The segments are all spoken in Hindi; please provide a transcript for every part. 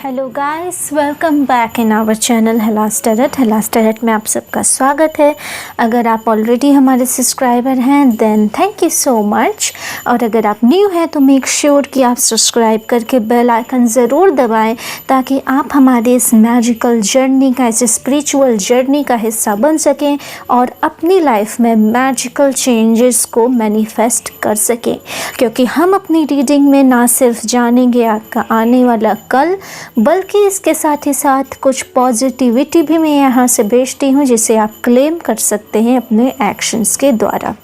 Hello guys, welcome back in our channel हेलास टैरेट में आप सबका स्वागत है। अगर आप ऑलरेडी हमारे सब्सक्राइबर हैं then thank you so much, और अगर आप न्यू हैं तो मेक श्योर कि आप सब्सक्राइब करके बेल आइकन ज़रूर दबाएं ताकि आप हमारे इस मैजिकल जर्नी का, इस स्पिरिचुअल जर्नी का हिस्सा बन सकें और अपनी लाइफ में मैजिकल चेंजेस को मैनिफेस्ट कर सकें। क्योंकि हम अपनी रीडिंग में ना सिर्फ जानेंगे आपका आने वाला कल, बल्कि इसके साथ ही साथ कुछ पॉजिटिविटी भी मैं यहाँ से भेजती हूँ जिसे आप क्लेम कर सकते हैं अपने एक्शंस के द्वारा।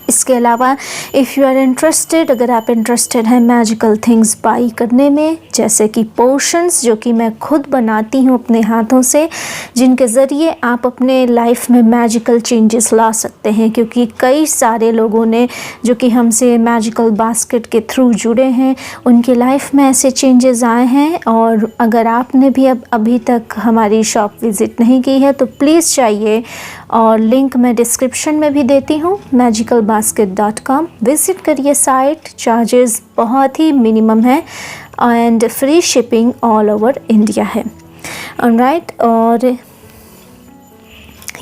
इसके अलावा इफ़ यू आर इंटरेस्टेड, अगर आप इंटरेस्टेड हैं मैजिकल थिंग्स बाई करने में, जैसे कि पोशंस जो कि मैं खुद बनाती हूँ अपने हाथों से, जिनके ज़रिए आप अपने लाइफ में मैजिकल चेंजेस ला सकते हैं। क्योंकि कई सारे लोगों ने जो कि हमसे मैजिकल बास्केट के थ्रू जुड़े हैं, उनकी लाइफ में ऐसे चेंजेस आए हैं। और अगर आपने भी अभी तक हमारी शॉप विज़िट नहीं की है तो प्लीज़ चाहिए, और लिंक मैं डिस्क्रिप्शन में भी देती हूँ, magicalbasket.com विज़िट करिए साइट। चार्जेस बहुत ही मिनिमम है and free shipping all over India है। ऑलराइट, और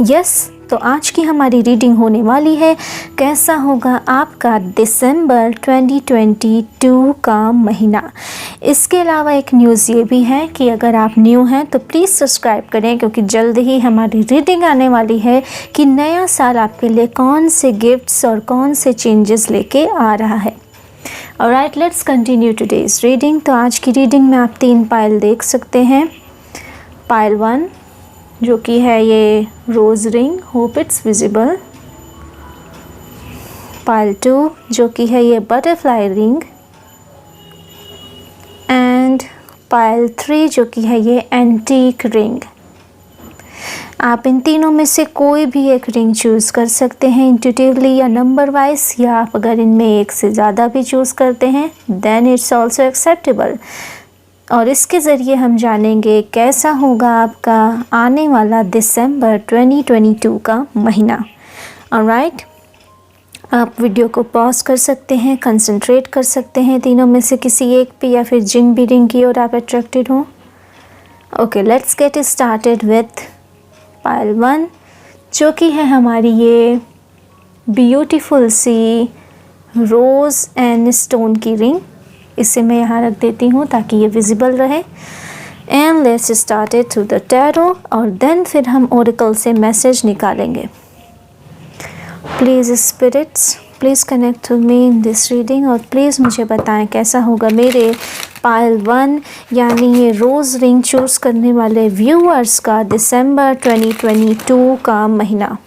यस, तो आज की हमारी रीडिंग होने वाली है कैसा होगा आपका दिसंबर 2022 का महीना। इसके अलावा एक न्यूज़ ये भी है कि अगर आप न्यू हैं तो प्लीज़ सब्सक्राइब करें, क्योंकि जल्द ही हमारी रीडिंग आने वाली है कि नया साल आपके लिए कौन से गिफ्ट्स और कौन से चेंजेस लेके आ रहा है। Alright, let's continue today's reading. तो आज की रीडिंग में आप 3 पायल देख सकते हैं। पायल 1 जो कि है ये रोज़ रिंग, होप इट्स विजिबल। पायल 2 जो कि है ये बटरफ्लाई रिंग, एंड पायल 3 जो कि है ये एंटीक रिंग। आप इन तीनों में से कोई भी एक रिंग चूज़ कर सकते हैं इंट्यूटिवली या नंबर वाइज, या आप अगर इनमें एक से ज़्यादा भी चूज़ करते हैं देन इट्स ऑल्सो एक्सेप्टेबल। और इसके ज़रिए हम जानेंगे कैसा होगा आपका आने वाला दिसंबर 2022 का महीना। ऑलराइट, आप वीडियो को पॉज कर सकते हैं, कंसंट्रेट कर सकते हैं तीनों में से किसी एक पे, या फिर जिन भी रिंग की ओर आप अट्रैक्टेड हो। Okay, let's get started with Payal 1 जो कि है हमारी ये ब्यूटीफुल सी रोज़ एंड स्टोन की रिंग। इसे मैं यहाँ रख देती हूँ ताकि ये विजिबल रहे। And let's start it through the tarot, और देन फिर हम ओरेकल से मैसेज निकालेंगे। Please spirits, please connect to me in this reading, और प्लीज़ मुझे बताएं कैसा होगा मेरे पायल 1 यानी ये रोज़ रिंग चूज़ करने वाले व्यूअर्स का दिसंबर 2022 का महीना।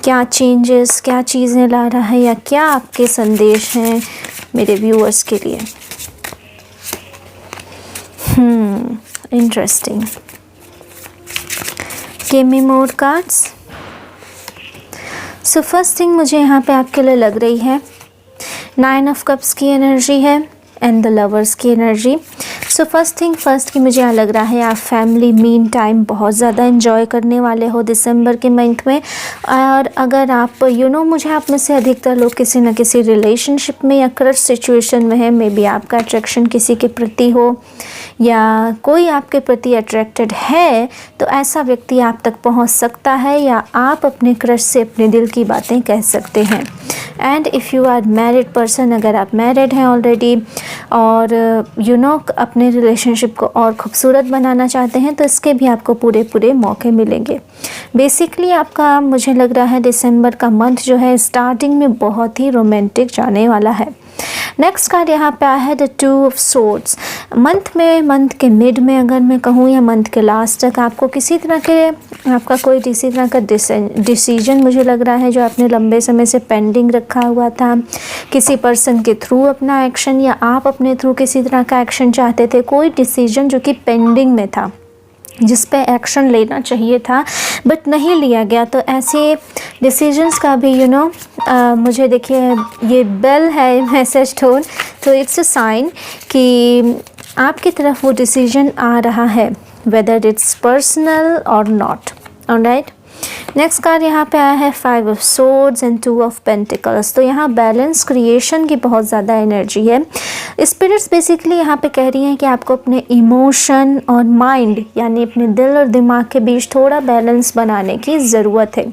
क्या चेंजेस, क्या चीज़ें ला रहा है, या क्या आपके संदेश हैं मेरे व्यूअर्स के लिए। Interesting. Give me more cards. So first thing मुझे यहाँ पे आपके लिए लग रही है 9 ऑफ कप्स की एनर्जी है एंड द लवर्स की energy. So first thing first की मुझे यहाँ लग रहा है आप फैमिली मीन टाइम बहुत ज़्यादा एंजॉय करने वाले हो दिसंबर के मंथ में। और अगर आप मुझे आप में से अधिकतर लोग किसी न किसी रिलेशनशिप में या क्रश सिचुएशन में है, मे बी आपका अट्रैक्शन किसी के प्रति हो या कोई आपके प्रति अट्रैक्टेड है, तो ऐसा व्यक्ति आप तक पहुंच सकता है, या आप अपने क्रश से अपने दिल की बातें कह सकते हैं। And if you are married person, अगर आप मैरिड हैं ऑलरेडी और अपने रिलेशनशिप को और ख़ूबसूरत बनाना चाहते हैं, तो इसके भी आपको पूरे मौके मिलेंगे। बेसिकली आपका मुझे लग रहा है दिसंबर का मंथ जो है स्टार्टिंग में बहुत ही रोमांटिक जाने वाला है। नेक्स्ट कार्ड यहाँ पे आया है द 2 ऑफ सोर्ड्स। मंथ के मिड में अगर मैं कहूँ या मंथ के लास्ट तक आपको किसी तरह के आपका कोई किसी तरह का डिसीजन मुझे लग रहा है जो आपने लंबे समय से पेंडिंग रखा हुआ था। किसी पर्सन के थ्रू अपना एक्शन, या आप अपने थ्रू किसी तरह का एक्शन चाहते थे, कोई डिसीजन जो कि पेंडिंग में था, जिस पे एक्शन लेना चाहिए था बट नहीं लिया गया। तो ऐसे डिसीजंस का भी मुझे देखिए ये बेल है मैसेज टोन, तो इट्स अ साइन कि आपकी तरफ वो डिसीजन आ रहा है, वेदर इट्स पर्सनल और नॉट। ऑलराइट, नेक्स्ट कार्ड यहाँ पे आया है 5 of swords and 2 of pentacles. तो यहाँ बैलेंस क्रिएशन की बहुत ज़्यादा एनर्जी है। स्पिरिट्स बेसिकली यहाँ पे कह रही हैं कि आपको अपने इमोशन और माइंड यानी अपने दिल और दिमाग के बीच थोड़ा बैलेंस बनाने की ज़रूरत है।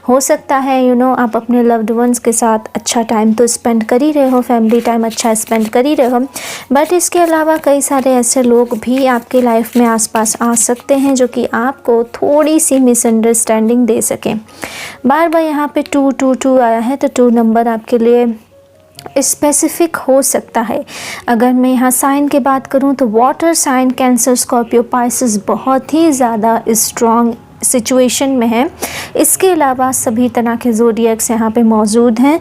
हो सकता है आप अपने लव्ड वंस के साथ अच्छा टाइम तो स्पेंड कर ही रहे हो, फैमिली टाइम अच्छा स्पेंड कर ही रहे हो, बट इसके अलावा कई सारे ऐसे लोग भी आपकी लाइफ में आसपास आ सकते हैं जो कि आपको थोड़ी सी मिसअंडरस्टैंडिंग दे सकें। बार बार यहाँ पे 222 आया है, तो 2 नंबर आपके लिए स्पेसिफिक हो सकता है। अगर मैं यहाँ साइन की बात करूँ तो water sign Cancer Scorpio Pisces बहुत ही ज़्यादा स्ट्रॉन्ग सिचुएशन में है। इसके अलावा सभी तरह के ज़ोडिएक्स यहाँ पे मौजूद हैं,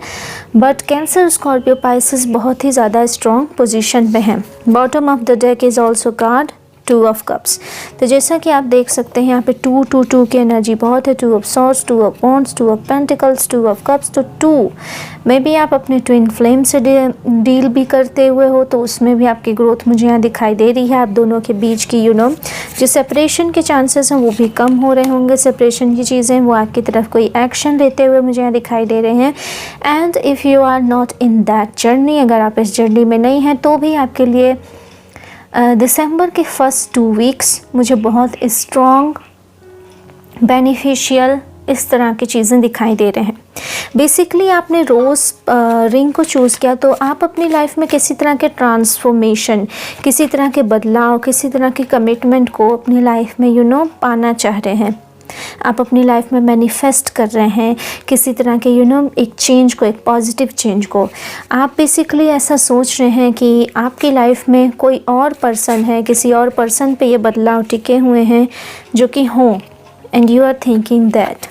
बट कैंसर स्कॉर्पियो पाइसेस बहुत ही ज़्यादा स्ट्रॉन्ग पोजीशन में है। Bottom of the deck is also card 2 of cups. तो जैसा कि आप देख सकते हैं यहाँ पे 2 की एनर्जी बहुत है। 2 of swords, 2 of wands, 2 of pentacles, 2 of cups. तो 2 में भी आप अपने ट्विन फ्लेम से डील भी करते हुए हो, तो उसमें भी आपकी ग्रोथ मुझे यहाँ दिखाई दे रही है। आप दोनों के बीच की जो सेपरेशन के चांसेस हैं वो भी कम हो रहे होंगे। सेपरेशन की चीज़ें वो आपकी तरफ कोई एक्शन लेते हुए मुझे यहाँ दिखाई दे रहे हैं। And if you are not in that journey, अगर आप इस जर्नी में नहीं हैं, तो भी आपके लिए दिसंबर के फर्स्ट 2 वीक्स मुझे बहुत स्ट्रॉन्ग बेनिफिशियल इस तरह की चीज़ें दिखाई दे रहे हैं। बेसिकली आपने रोज़ रिंग को चूज़ किया, तो आप अपनी लाइफ में किसी तरह के ट्रांसफॉर्मेशन, किसी तरह के बदलाव, किसी तरह की कमिटमेंट को अपनी लाइफ में पाना चाह रहे हैं। आप अपनी लाइफ में मैनिफेस्ट कर रहे हैं किसी तरह के एक चेंज को, एक पॉजिटिव चेंज को। आप बेसिकली ऐसा सोच रहे हैं कि आपकी लाइफ में कोई और पर्सन है, किसी और पर्सन पे ये बदलाव टिके हुए हैं जो कि हों, and you are thinking that.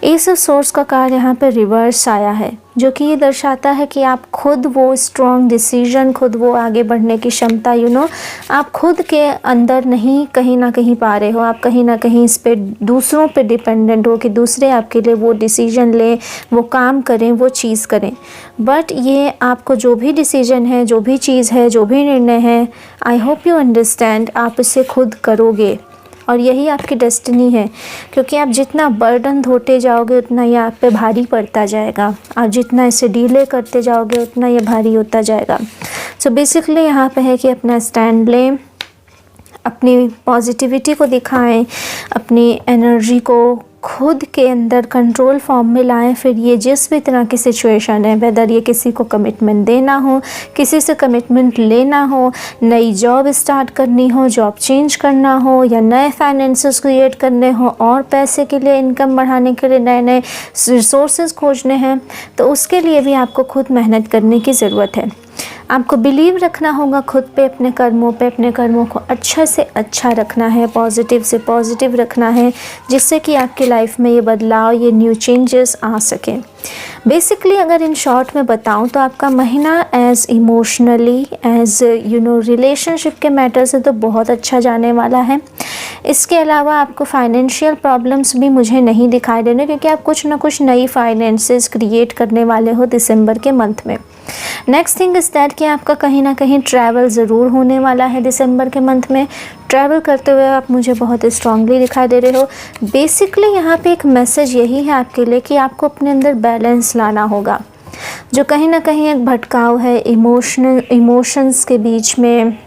Ace of swords का कार्ड यहाँ पे रिवर्स आया है, जो कि ये दर्शाता है कि आप खुद वो स्ट्रॉन्ग डिसीजन, खुद वो आगे बढ़ने की क्षमता आप खुद के अंदर नहीं कहीं ना कहीं पा रहे हो। आप कहीं ना कहीं इस पे दूसरों पे डिपेंडेंट हो कि दूसरे आपके लिए वो डिसीजन लें, वो काम करें, वो चीज़ करें। बट ये आपको जो भी डिसीजन है, जो भी चीज़ है, जो भी निर्णय है, आई होप यू अंडरस्टैंड, आप इसे खुद करोगे और यही आपकी डेस्टिनी है। क्योंकि आप जितना बर्डन ढोते जाओगे उतना ये आप पे भारी पड़ता जाएगा। आप जितना इसे डीले करते जाओगे उतना ये भारी होता जाएगा। सो बेसिकली यहाँ पे है कि अपना स्टैंड लें, अपनी पॉजिटिविटी को दिखाएं, अपनी एनर्जी को खुद के अंदर कंट्रोल फॉर्म में लाएं। फिर ये जिस भी तरह की सिचुएशन है, वेदर ये किसी को कमिटमेंट देना हो, किसी से कमिटमेंट लेना हो, नई जॉब स्टार्ट करनी हो, जॉब चेंज करना हो, या नए फाइनेंसेस क्रिएट करने हो और पैसे के लिए, इनकम बढ़ाने के लिए नए नए रिसोर्सेज खोजने हैं, तो उसके लिए भी आपको खुद मेहनत करने की ज़रूरत है। आपको बिलीव रखना होगा खुद पे, अपने कर्मों पे, अपने कर्मों को अच्छा से अच्छा रखना है, पॉजिटिव से पॉजिटिव रखना है, जिससे कि आपकी लाइफ में ये बदलाव, ये न्यू चेंजेस आ सकें। बेसिकली अगर इन शॉर्ट में बताऊं तो आपका महीना एज इमोशनली, एज रिलेशनशिप के मैटर से तो बहुत अच्छा जाने वाला है। इसके अलावा आपको फाइनेंशियल प्रॉब्लम्स भी मुझे नहीं दिखाई देने, क्योंकि आप कुछ ना कुछ नई फाइनेंसेस क्रिएट करने वाले हो दिसंबर के मंथ में। नेक्स्ट थिंग इज़ दैट कि आपका कहीं ना कहीं ट्रैवल ज़रूर होने वाला है दिसंबर के मंथ में। ट्रैवल करते हुए आप मुझे बहुत स्ट्रांगली दिखाई दे रहे हो। बेसिकली यहाँ पे एक मैसेज यही है आपके लिए कि आपको अपने अंदर बैलेंस लाना होगा। जो कहीं ना कहीं एक भटकाव है इमोशंस के बीच में,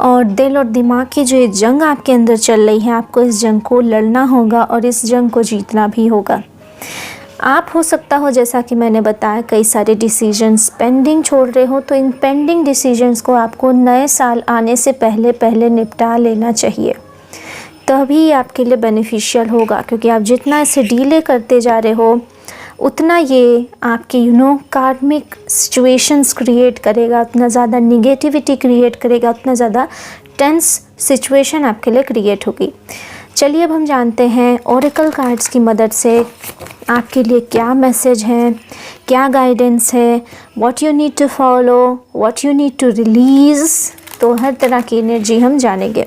और दिल और दिमाग की जो ये जंग आपके अंदर चल रही है, आपको इस जंग को लड़ना होगा और इस जंग को जीतना भी होगा। आप हो सकता हो, जैसा कि मैंने बताया, कई सारे डिसीजंस पेंडिंग छोड़ रहे हो, तो इन पेंडिंग डिसीजंस को आपको नए साल आने से पहले निपटा लेना चाहिए, तभी आपके लिए बेनिफिशियल होगा। क्योंकि आप जितना इसे डीले करते जा रहे हो उतना ये आपकी कार्मिक सिचुएशंस क्रिएट करेगा, उतना ज़्यादा निगेटिविटी क्रिएट करेगा, उतना ज़्यादा टेंस सिचुएशन आपके लिए क्रिएट होगी। चलिए अब हम जानते हैं ओरेकल कार्ड्स की मदद से आपके लिए क्या मैसेज है, क्या गाइडेंस है, what you need to follow, what you need to release. तो हर तरह की एनर्जी हम जानेंगे।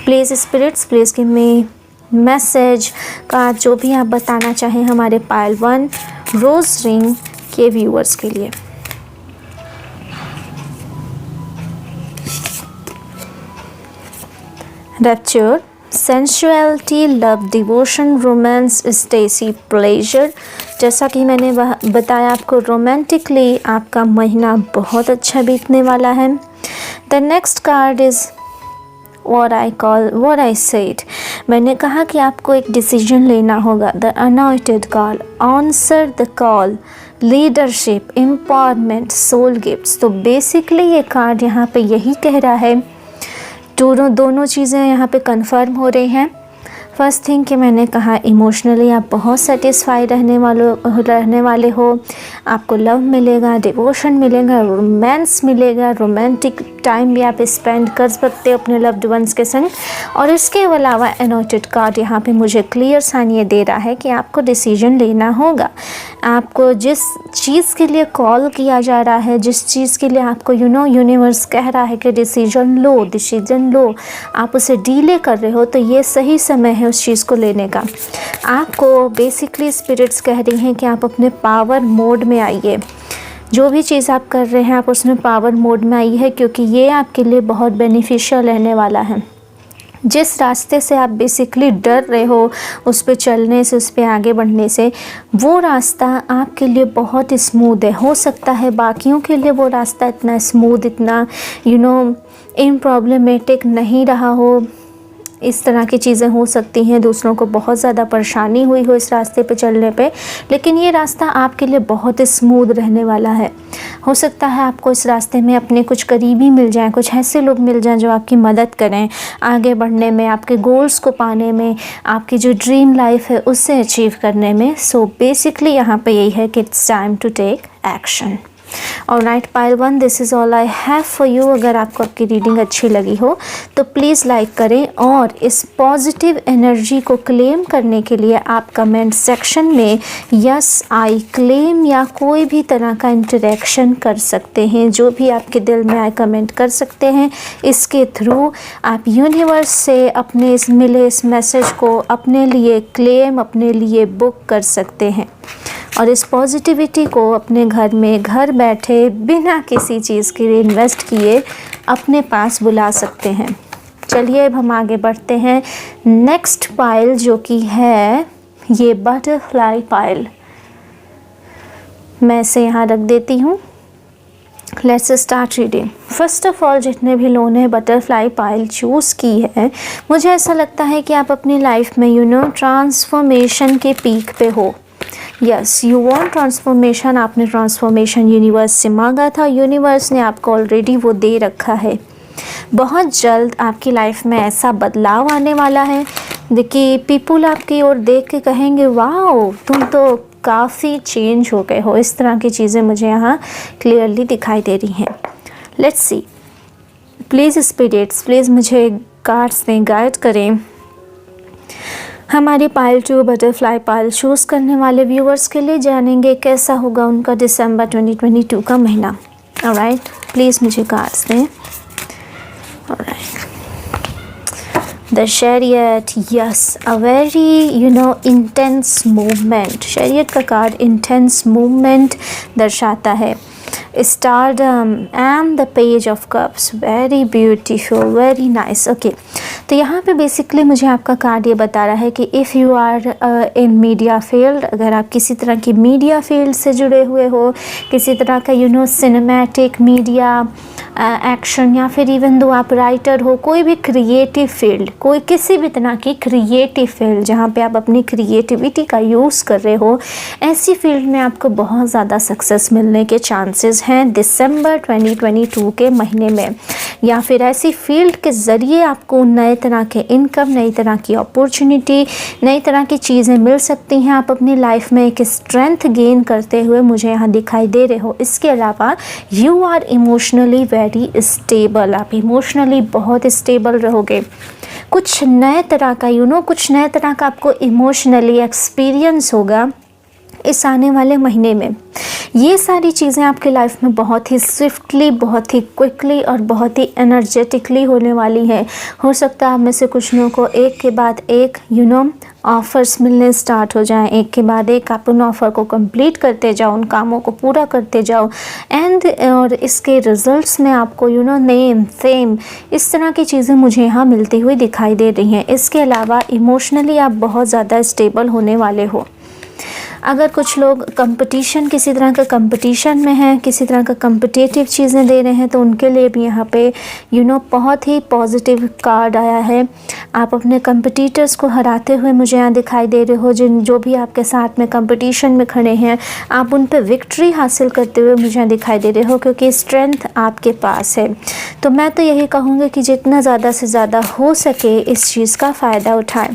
Please spirits, please give me message का जो भी आप बताना चाहें हमारे पायल 1 रोज़ रिंग के व्यूअर्स के लिए। Rapture, sensuality, love, devotion, romance, ecstasy, pleasure. जैसा कि मैंने बताया आपको, रोमांटिकली आपका महीना बहुत अच्छा बीतने वाला है। The next card is what I said। मैंने कहा कि आपको एक डिसीजन लेना होगा। The anointed call, answer the call, leadership, empowerment, soul gifts. तो बेसिकली ये कार्ड यहाँ पे यही कह रहा है, दोनों चीज़ें यहाँ पे कंफर्म हो रही हैं। फर्स्ट थिंग कि मैंने कहा इमोशनली आप बहुत सेटिस्फाई रहने वाले हो, आपको लव मिलेगा, डिवोशन मिलेगा, रोमांस मिलेगा, रोमांटिक टाइम भी आप स्पेंड कर सकते हो अपने लव्ड वंस के संग। और इसके अलावा अनॉइंटेड कार्ड यहाँ पे मुझे क्लियर साइन ये दे रहा है कि आपको डिसीजन लेना होगा। आपको जिस चीज़ के लिए कॉल किया जा रहा है, जिस चीज़ के लिए आपको यूनिवर्स कह रहा है कि डिसीजन लो, आप उसे डीले कर रहे हो, तो ये सही समय है उस चीज़ को लेने का। आपको बेसिकली स्पिरिट्स कह रही हैं कि आप अपने पावर मोड में आइए। जो भी चीज़ आप कर रहे हैं आप उसमें पावर मोड में आइए, क्योंकि ये आपके लिए बहुत बेनिफिशियल रहने वाला है। जिस रास्ते से आप बेसिकली डर रहे हो उस पे चलने से, उस पे आगे बढ़ने से, वो रास्ता आपके लिए बहुत स्मूथ है। हो सकता है बाकियों के लिए वो रास्ता इतना स्मूथ, इतना इम्प्रॉब्लमेटिक नहीं रहा हो। इस तरह की चीज़ें हो सकती हैं, दूसरों को बहुत ज़्यादा परेशानी हुई हो इस रास्ते पे चलने पे, लेकिन ये रास्ता आपके लिए बहुत स्मूथ रहने वाला है। हो सकता है आपको इस रास्ते में अपने कुछ करीबी मिल जाएं, कुछ ऐसे लोग मिल जाएं जो आपकी मदद करें आगे बढ़ने में, आपके गोल्स को पाने में, आपकी जो ड्रीम लाइफ है उससे अचीव करने में। सो बेसिकली यहाँ पे यही है कि it's time to take action. Alright pile 1, this is all I have for you. अगर आपको आपकी रीडिंग अच्छी लगी हो तो प्लीज़ लाइक करें, और इस पॉजिटिव एनर्जी को क्लेम करने के लिए आप कमेंट सेक्शन में यस आई क्लेम या कोई भी तरह का इंटरेक्शन कर सकते हैं। जो भी आपके दिल में आए कमेंट कर सकते हैं। इसके थ्रू आप यूनिवर्स से अपने इस मिले इस मैसेज को अपने लिए क्लेम, अपने लिए बुक कर सकते हैं, और इस पॉजिटिविटी को अपने घर में घर बैठे बिना किसी चीज़ के लिए इन्वेस्ट किए अपने पास बुला सकते हैं। चलिए अब हम आगे बढ़ते हैं। नेक्स्ट पाइल जो कि है ये बटरफ्लाई पाइल, मैं इसे यहाँ रख देती हूँ। Let's start reading. First of all, जितने भी लोगों ने बटरफ्लाई पाइल चूज़ की है, मुझे ऐसा लगता है कि आप अपनी लाइफ में ट्रांसफॉर्मेशन के पीक पे हो। Yes, you want transformation. आपने ट्रांसफॉर्मेशन यूनिवर्स से मांगा था, यूनिवर्स ने आपको ऑलरेडी वो दे रखा है। बहुत जल्द आपकी लाइफ में ऐसा बदलाव आने वाला है कि पीपल आपकी ओर देख के कहेंगे वाओ तुम तो काफ़ी चेंज हो गए हो। इस तरह की चीज़ें मुझे यहाँ क्लियरली दिखाई दे रही हैं। Let's see, please spirits please मुझे कार्ड्स दें, गाइड करें। हमारी पाइल 2 बटरफ्लाई पाइल चूज़ करने वाले व्यूवर्स के लिए जानेंगे कैसा होगा उनका दिसंबर 2022 का महीना। ऑलराइट, प्लीज़ मुझे कार्ड्स दें। Alright, the chariot, yes, a very intense movement. Chariot का कार्ड इंटेंस मूवमेंट दर्शाता है। Stardom and the page of cups, very beautiful, very nice. Okay, तो यहाँ पे बेसिकली मुझे आपका कार्ड ये बता रहा है कि if you are in media field, अगर आप किसी तरह की मीडिया फील्ड से जुड़े हुए हो, किसी तरह का सिनेमैटिक मीडिया एक्शन, या फिर इवन दो आप राइटर हो, कोई भी क्रिएटिव फील्ड, कोई किसी भी तरह की क्रिएटिव फील्ड जहाँ पे आप अपनी क्रिएटिविटी का यूज़ कर रहे हो, ऐसी फील्ड में आपको बहुत ज़्यादा सक्सेस मिलने के चांसेस हैं दिसंबर 2022 के महीने में। या फिर ऐसी फील्ड के ज़रिए आपको नए तरह के इनकम, नई तरह की अपॉर्चुनिटी, नई तरह की चीज़ें मिल सकती हैं। आप अपनी लाइफ में एक स्ट्रेंथ गेन करते हुए मुझे यहाँ दिखाई दे रहे हो। इसके अलावा you are emotionally very stable, आप इमोशनली बहुत स्टेबल रहोगे। कुछ नए तरह का कुछ नए तरह का आपको इमोशनली एक्सपीरियंस होगा इस आने वाले महीने में। ये सारी चीज़ें आपकी लाइफ में बहुत ही स्विफ्टली, बहुत ही क्विकली और बहुत ही एनर्जेटिकली होने वाली हैं। हो सकता है आप में से कुछ लोगों को एक के बाद एक ऑफ़र्स मिलने स्टार्ट हो जाएं, एक के बाद एक आप उन ऑफ़र को कंप्लीट करते जाओ, उन कामों को पूरा करते जाओ और इसके रिज़ल्ट्स में आपको नेम फेम इस तरह की चीज़ें मुझे यहाँ मिलती हुई दिखाई दे रही हैं। इसके अलावा इमोशनली आप बहुत ज़्यादा स्टेबल होने वाले हो। अगर कुछ लोग कंपटीशन, किसी तरह का कंपटीशन में हैं, किसी तरह का कम्पिटिटिव चीज़ें दे रहे हैं, तो उनके लिए भी यहाँ पे बहुत ही पॉजिटिव कार्ड आया है। आप अपने कंपटीटर्स को हराते हुए मुझे यहाँ दिखाई दे रहे हो। जो भी आपके साथ में कंपटीशन में खड़े हैं, आप उन पर विक्ट्री हासिल करते हुए मुझे यहाँ दिखाई दे रहे हो, क्योंकि स्ट्रेंथ आपके पास है। तो मैं तो यही कहूँगी कि जितना ज़्यादा से ज़्यादा हो सके इस चीज़ का फ़ायदा उठाएं।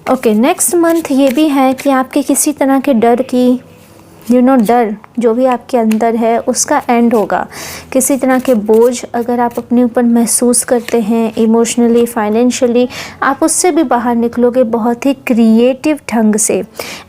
ओके, नेक्स्ट मंथ ये भी है कि आपके किसी तरह के डर की डर जो भी आपके अंदर है उसका एंड होगा। किसी तरह के बोझ अगर आप अपने ऊपर महसूस करते हैं इमोशनली, फाइनेंशियली, आप उससे भी बाहर निकलोगे बहुत ही क्रिएटिव ढंग से।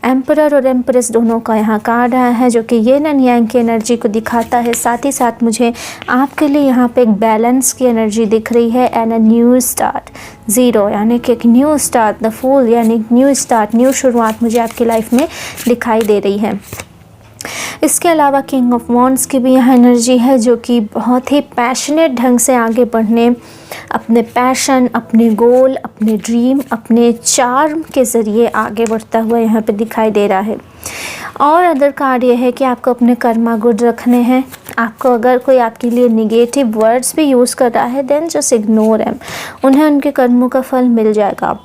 एम्परर और एम्प्रेस दोनों का यहाँ कार्ड आया है, जो कि येन एंड यांग की एनर्जी को दिखाता है। साथ ही साथ मुझे आपके लिए यहाँ पे एक बैलेंस की एनर्जी दिख रही है एंड अ न्यू स्टार्ट। 0 यानी कि एक न्यू स्टार्ट, द फूल यानी न्यू स्टार्ट, न्यू शुरुआत मुझे आपकी लाइफ में दिखाई दे रही है। इसके अलावा किंग ऑफ वॉन्ड्स की भी यहाँ एनर्जी है, जो कि बहुत ही पैशनेट ढंग से आगे बढ़ने, अपने पैशन, अपने गोल, अपने ड्रीम, अपने चार्म के ज़रिए आगे बढ़ता हुआ यहाँ पे दिखाई दे रहा है। और अदर कार्ड ये है कि आपको अपने कर्मा गुड रखने हैं। आपको अगर कोई आपके लिए निगेटिव वर्ड्स भी यूज़ कर रहा है, देन जस्ट इग्नोर हिम, उन्हें उनके कर्मों का फल मिल जाएगा।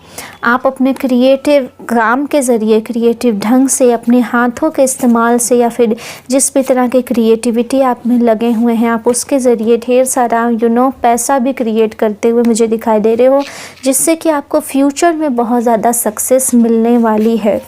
आप अपने क्रिएटिव काम के ज़रिए, क्रिएटिव ढंग से, अपने हाथों के इस्तेमाल से, या फिर जिस भी तरह की क्रिएटिविटी आप में लगे हुए हैं, आप उसके ज़रिए ढेर सारा पैसा भी क्रिएट करते हुए मुझे दिखाई दे रहे हो, जिससे कि आपको फ्यूचर में बहुत ज़्यादा सक्सेस मिलने वाली है,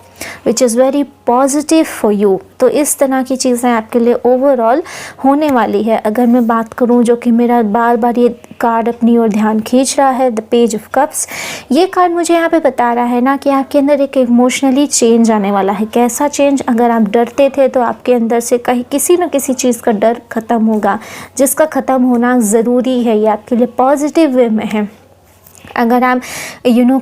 which is very positive for you. तो इस तरह की चीज़ें आपके लिए ओवरऑल होने वाली है। अगर मैं बात करूं, जो कि मेरा बार बार ये कार्ड अपनी ओर ध्यान खींच रहा है, द पेज ऑफ कप्स, ये कार्ड मुझे यहाँ पे बता रहा है ना कि आपके अंदर एक इमोशनली चेंज आने वाला है। कैसा चेंज? अगर आप डरते थे तो आपके अंदर से कहीं किसी न किसी चीज़ का डर ख़त्म होगा, जिसका ख़त्म होना ज़रूरी है। ये आपके लिए पॉजिटिव वे में है। अगर आप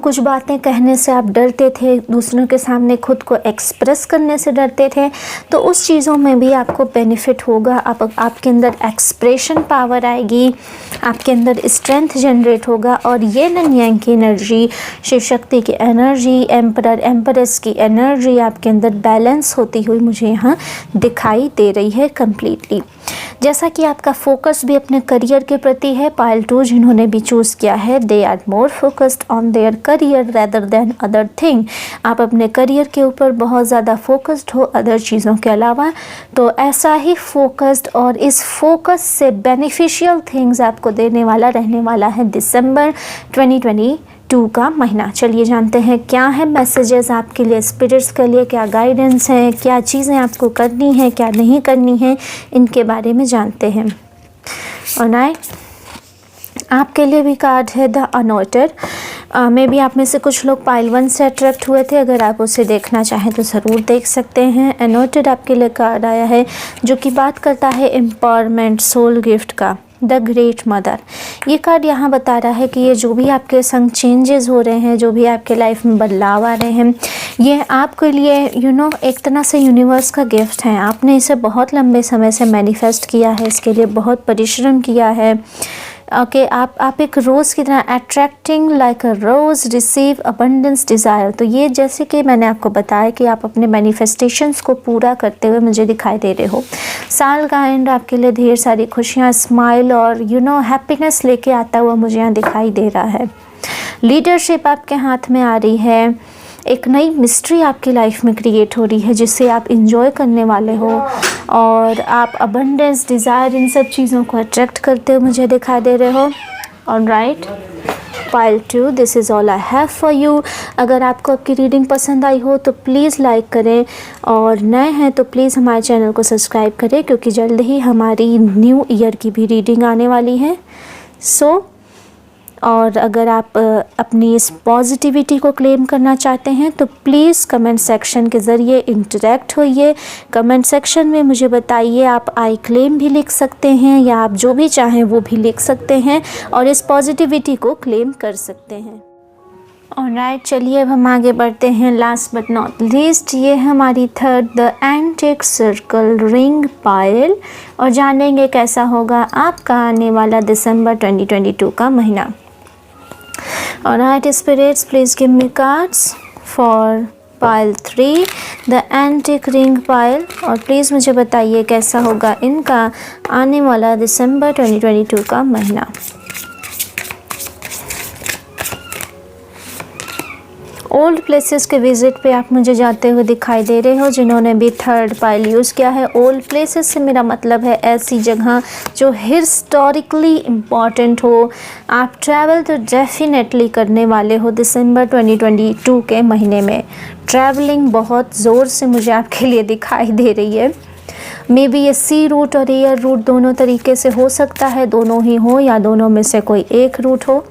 कुछ बातें कहने से आप डरते थे, दूसरों के सामने खुद को एक्सप्रेस करने से डरते थे, तो उस चीज़ों में भी आपको बेनिफिट होगा। आपके अंदर एक्सप्रेशन पावर आएगी, आपके अंदर स्ट्रेंथ जनरेट होगा, और ये येन यांग की एनर्जी, शिव शक्ति की एनर्जी, एम्परर एम्परेस की एनर्जी आपके अंदर बैलेंस होती हुई मुझे यहाँ दिखाई दे रही है कम्प्लीटली। जैसा कि आपका फोकस भी अपने करियर के प्रति है, पाइल 2 जिन्होंने भी चूज़ किया है, they are more focused on their career rather than other thing. आप अपने करियर के ऊपर बहुत ज़्यादा फोकस्ड हो अदर चीज़ों के अलावा। तो ऐसा ही फोकस्ड और इस फोकस से बेनिफिशियल थिंग्स आपको देने वाला रहने वाला है दिसंबर 2022 का महीना। चलिए जानते हैं क्या है मैसेजेस आपके लिए, स्पिरिट्स के लिए क्या गाइडेंस है, क्या चीज़ें आपको करनी है, क्या नहीं करनी है, इनके बारे में जानते हैं। और आपके लिए भी कार्ड है द अनॉटेड। मे बी आप में से कुछ लोग पाइल 1 से अट्रैक्ट हुए थे, अगर आप उसे देखना चाहें तो ज़रूर देख सकते हैं। अनॉटेड आपके लिए कार्ड आया है, जो कि बात करता है एम्पावरमेंट, सोल गिफ्ट का, द ग्रेट मदर। ये कार्ड यहाँ बता रहा है कि ये जो भी आपके संग चेंजेस हो रहे हैं, जो भी आपके लाइफ में बदलाव आ रहे हैं, ये आपके लिए एक तरह से यूनिवर्स का गिफ्ट है। आपने इसे बहुत लंबे समय से मैनिफेस्ट किया है, इसके लिए बहुत परिश्रम किया है। ओके, आप एक रोज़ की तरह attracting like a rose receive abundance desire. तो ये जैसे कि मैंने आपको बताया कि आप अपने मैनिफेस्टेशंस को पूरा करते हुए मुझे दिखाई दे रहे हो। साल का एंड आपके लिए ढेर सारी खुशियाँ, स्माइल और हैप्पीनेस लेके आता हुआ मुझे यहाँ दिखाई दे रहा है। लीडरशिप आपके हाथ में आ रही है, एक नई मिस्ट्री आपकी लाइफ में क्रिएट हो रही है, जिससे आप इंजॉय करने वाले हो, और आप अबंडेंस, डिज़ायर, इन सब चीज़ों को अट्रैक्ट करते हुए मुझे दिखाई दे रहे हो। Alright, pile 2, this is all I have for you. अगर आपको आपकी रीडिंग पसंद आई हो तो प्लीज़ लाइक करें, और नए हैं तो प्लीज़ हमारे चैनल को सब्सक्राइब करें, क्योंकि जल्द ही हमारी न्यू ईयर की भी रीडिंग आने वाली है। और अगर आप अपनी इस पॉजिटिविटी को क्लेम करना चाहते हैं तो प्लीज़ कमेंट सेक्शन के ज़रिए इंटरेक्ट होइए। कमेंट सेक्शन में मुझे बताइए, आप आई क्लेम भी लिख सकते हैं, या आप जो भी चाहें वो भी लिख सकते हैं और इस पॉजिटिविटी को क्लेम कर सकते हैं। ऑलराइट, चलिए अब हम आगे बढ़ते हैं। लास्ट बट नॉट लीस्ट, ये है हमारी third the antique circle ring Payal, और जानेंगे कैसा होगा आपका आने वाला दिसंबर 2022 का महीना। Alright spirits, please give me cards for Payal 3 the antique ring Payal, और प्लीज़ मुझे बताइए कैसा होगा इनका आने वाला दिसंबर 2022 का महीना। ओल्ड प्लेसेस के विज़िट पे आप मुझे जाते हुए दिखाई दे रहे हो जिन्होंने भी थर्ड पाइल यूज़ किया है। ओल्ड प्लेसेस से मेरा मतलब है ऐसी जगह जो हिस्टोरिकली इम्पॉर्टेंट हो। आप ट्रैवल तो डेफिनेटली करने वाले हो दिसंबर 2022 के महीने में। ट्रैवलिंग बहुत ज़ोर से मुझे आपके लिए दिखाई दे रही है। मे बी ये सी रूट और एयर रूट दोनों तरीके से हो सकता है, दोनों ही हो या दोनों में से कोई एक रूट हो,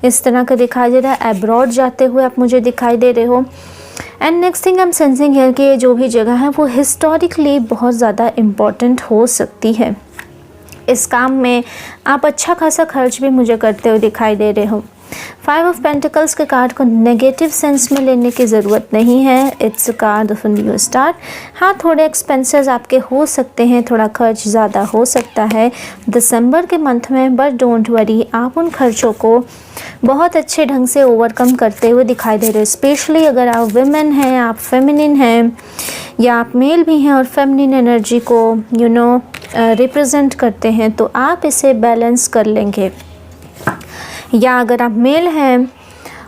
इस तरह का दिखाई दे रहा है। अब्रॉड जाते हुए आप मुझे दिखाई दे रहे हो। And next thing I am sensing है कि जो भी जगह है वो हिस्टोरिकली बहुत ज़्यादा इम्पॉर्टेंट हो सकती है। इस काम में आप अच्छा खासा खर्च भी मुझे करते हुए दिखाई दे रहे हो। 5 ऑफ पेंटिकल्स के कार्ड को नेगेटिव सेंस में लेने की ज़रूरत नहीं है। It's a card of new start. हाँ, थोड़े एक्सपेंसेस आपके हो सकते हैं, थोड़ा खर्च ज़्यादा हो सकता है दिसंबर के मंथ में, बट डोंट वरी, आप उन खर्चों को बहुत अच्छे ढंग से ओवरकम करते हुए दिखाई दे रहे हो। स्पेशली अगर आप विमेन हैं, आप फेमिनिन हैं, या आप मेल भी हैं और फेमिनिन एनर्जी को रिप्रेजेंट करते हैं, तो आप इसे बैलेंस कर लेंगे। या अगर आप मेल हैं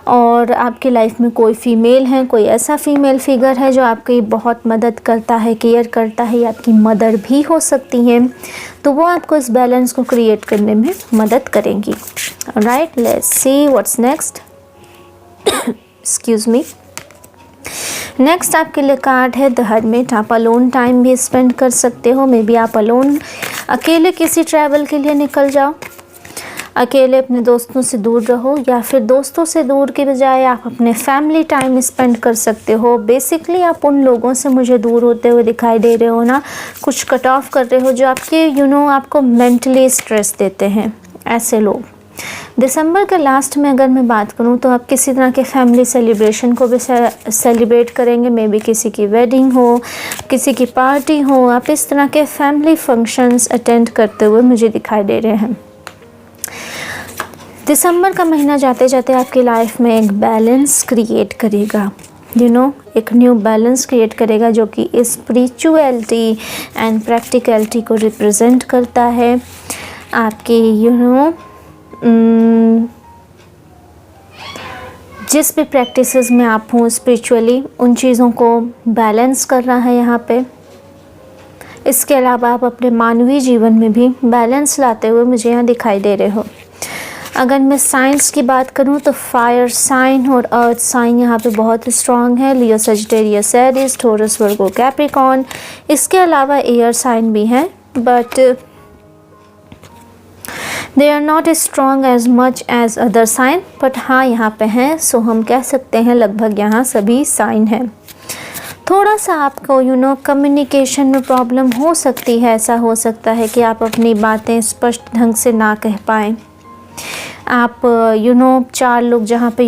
और आपकी लाइफ में कोई फ़ीमेल है, कोई ऐसा फ़ीमेल फिगर है जो आपकी बहुत मदद करता है, केयर करता है, या आपकी मदर भी हो सकती हैं, तो वो आपको इस बैलेंस को क्रिएट करने में मदद करेंगी। Right, let's see what's next. Excuse me. Next आपके लिए कार्ड है द हर्मिट। आप अलोन टाइम भी स्पेंड कर सकते हो। मे बी आप अलोन अकेले किसी ट्रैवल के लिए निकल जाओ, अकेले अपने दोस्तों से दूर रहो, या फिर दोस्तों से दूर के बजाय आप अपने फैमिली टाइम स्पेंड कर सकते हो। बेसिकली आप उन लोगों से मुझे दूर होते हुए दिखाई दे रहे हो ना, कुछ कट ऑफ कर रहे हो जो आपके आपको मेंटली स्ट्रेस देते हैं, ऐसे लोग। दिसंबर के लास्ट में अगर मैं बात करूं तो आप किसी तरह के फैमिली सेलिब्रेशन को भी सेलिब्रेट करेंगे। मे बी किसी की वेडिंग हो, किसी की पार्टी हो, आप इस तरह के फैमिली फंक्शंस अटेंड करते हुए मुझे दिखाई दे रहे हैं। दिसंबर का महीना जाते जाते आपकी लाइफ में एक बैलेंस क्रिएट करेगा, एक न्यू बैलेंस क्रिएट करेगा जो कि स्पिरिचुअलिटी एंड प्रैक्टिकलिटी को रिप्रेजेंट करता है। आपकी जिस भी प्रैक्टिसेस में आप हों स्पिरिचुअली, उन चीज़ों को बैलेंस कर रहा है यहाँ पे। इसके अलावा आप अपने मानवीय जीवन में भी बैलेंस लाते हुए मुझे यहाँ दिखाई दे रहे हो। अगर मैं साइंस की बात करूं तो फायर साइन और अर्थ साइन यहाँ पे बहुत स्ट्रॉन्ग है। Leo, Sagittarius, Aries, Taurus, Virgo, Capricorn. इसके अलावा एयर साइन भी हैं, but they are not strong as much as other sign, but हाँ यहाँ पे हैं। सो हम कह सकते हैं लगभग यहाँ सभी साइन हैं। थोड़ा सा आपको कम्युनिकेशन में प्रॉब्लम हो सकती है। ऐसा हो सकता है कि आप अपनी बातें स्पष्ट ढंग से ना कह पाएँ। आप चार लोग जहाँ पे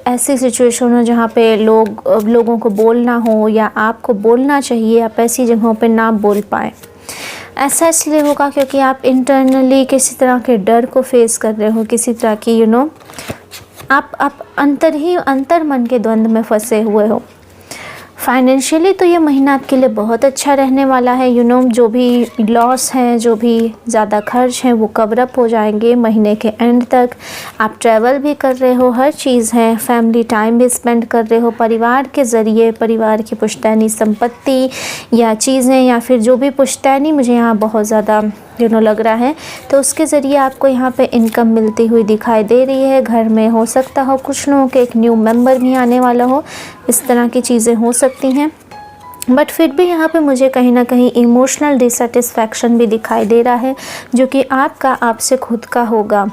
ऐसी सिचुएशन हो जहाँ पे लोगों को बोलना हो या आपको बोलना चाहिए, आप ऐसी जगहों पे ना बोल पाए। ऐसा इसलिए होगा क्योंकि आप इंटरनली किसी तरह के डर को फेस कर रहे हो, किसी तरह की आप अंतर मन के द्वंद में फंसे हुए हो। फाइनेंशियली तो ये महीना आपके लिए बहुत अच्छा रहने वाला है। जो भी लॉस हैं, जो भी ज़्यादा खर्च हैं, वो कवर अप हो जाएंगे महीने के एंड तक। आप ट्रैवल भी कर रहे हो, हर चीज़ है, फैमिली टाइम भी स्पेंड कर रहे हो। परिवार के ज़रिए परिवार की पुश्तैनी संपत्ति या चीज़ें, या फिर जो भी पुश्तैनी मुझे यहाँ बहुत ज़्यादा लग रहा है, तो उसके ज़रिए आपको यहाँ पे इनकम मिलती हुई दिखाई दे रही है। घर में हो सकता हो कुछ लोगों के एक न्यू मेंबर भी आने वाला हो, इस तरह की चीज़ें हो सकती हैं। बट फिर भी यहाँ पे मुझे कहीं ना कहीं इमोशनल डिससेटिस्फैक्शन भी दिखाई दे रहा है, जो कि आपसे खुद का होगा।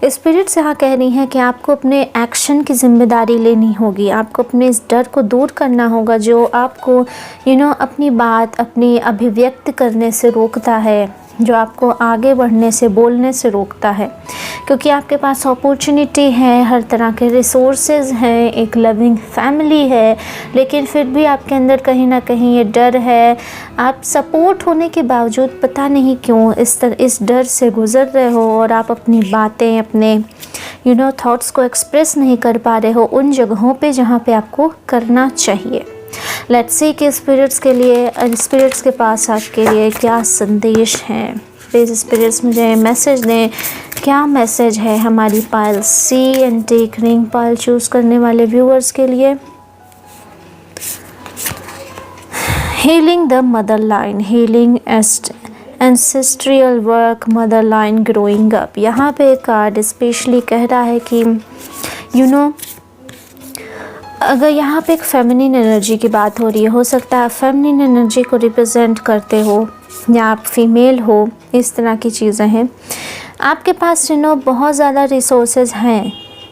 स्पिरिट्स यहाँ कह रही हैं कि आपको अपने एक्शन की ज़िम्मेदारी लेनी होगी। आपको अपने इस डर को दूर करना होगा जो आपको अपनी बात अपनी अभिव्यक्त करने से रोकता है, जो आपको आगे बढ़ने से, बोलने से रोकता है, क्योंकि आपके पास अपॉर्चुनिटी है, हर तरह के रिसोर्सेज हैं, एक लविंग फैमिली है, लेकिन फिर भी आपके अंदर कहीं ना कहीं ये डर है। आप सपोर्ट होने के बावजूद पता नहीं क्यों इस डर से गुज़र रहे हो और आप अपनी बातें, अपने थॉट्स को एक्सप्रेस नहीं कर पा रहे हो उन जगहों पे जहाँ पे आपको करना चाहिए। लेट्स सी कि स्पिरिट्स के पास आपके लिए क्या संदेश हैं। प्लीज़ स्पिरिट्स मुझे मैसेज दें, क्या मैसेज है हमारी पाइल सी एंड टेक रिंग पाइल चूज़ करने वाले व्यूअर्स के लिए। Healing the mother line, healing ancestral work, mother line growing up. यहाँ पे एक कार्ड स्पेशली कह रहा है कि अगर यहाँ पे एक फेमिनिन एनर्जी की बात हो रही है, हो सकता है फेमिनिन एनर्जी को रिप्रेजेंट करते हो या आप फीमेल हो, इस तरह की चीज़ें हैं। आपके पास बहुत ज़्यादा रिसोर्सेज हैं,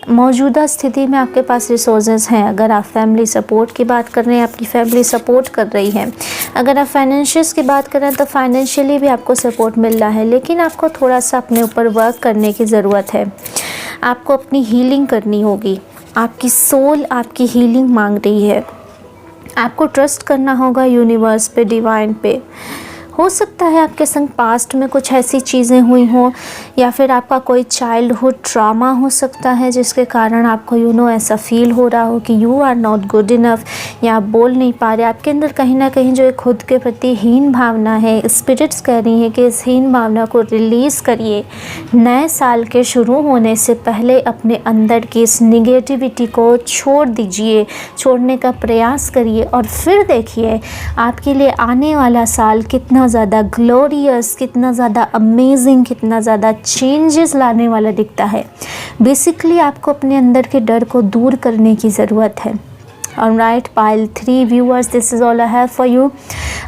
मौजूदा स्थिति में आपके पास रिसोर्सेज हैं। अगर आप फैमिली सपोर्ट की बात कर रहे हैं, आपकी फैमिली सपोर्ट कर रही है। अगर आप फाइनेंशियल्स की बात कर रहे हैं तो फाइनेंशियली भी आपको सपोर्ट मिल रहा है, लेकिन आपको थोड़ा सा अपने ऊपर वर्क करने की ज़रूरत है। आपको अपनी हीलिंग करनी होगी, आपकी सोल आपकी हीलिंग मांग रही है। आपको ट्रस्ट करना होगा यूनिवर्स पे, डिवाइन पे। हो सकता है आपके संग पास्ट में कुछ ऐसी चीज़ें हुई हों, या फिर आपका कोई चाइल्डहुड ट्रॉमा हो सकता है जिसके कारण आपको ऐसा फील हो रहा हो कि you are not good enough, या आप बोल नहीं पा रहे। आपके अंदर कहीं ना कहीं जो एक खुद के प्रति हीन भावना है, स्पिरिट्स कह रही हैं कि इस हीन भावना को रिलीज़ करिए। नए साल के शुरू होने से पहले अपने अंदर की इस निगेटिविटी को छोड़ दीजिए, छोड़ने का प्रयास करिए, और फिर देखिए आपके लिए आने वाला साल कितना ज़्यादा ग्लोरियस, कितना ज़्यादा अमेजिंग, कितना ज़्यादा चेंजेस लाने वाला दिखता है। बेसिकली आपको अपने अंदर के डर को दूर करने की ज़रूरत है। Alright pile 3 viewers, this is all I have for you.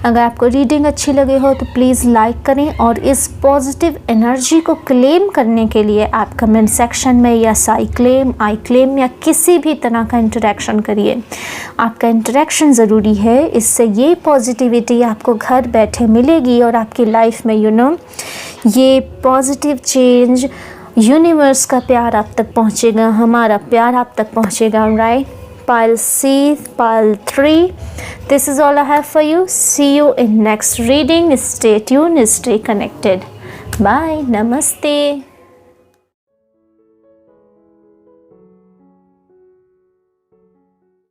अगर आपको रीडिंग अच्छी लगी हो तो प्लीज़ लाइक करें, और इस पॉजिटिव एनर्जी को क्लेम करने के लिए आप कमेंट सेक्शन में यस आई क्लेम या किसी भी तरह का इंटरेक्शन करिए। आपका इंटरेक्शन ज़रूरी है, इससे ये पॉजिटिविटी आपको घर बैठे मिलेगी और आपकी लाइफ में ये पॉजिटिव चेंज, यूनिवर्स का प्यार आप तक पहुँचेगा, हमारा प्यार आप तक पहुँचेगा। Right Pile C, Pile 3. This is all I have for you. See you in next reading. Stay tuned, stay connected. Bye. Namaste.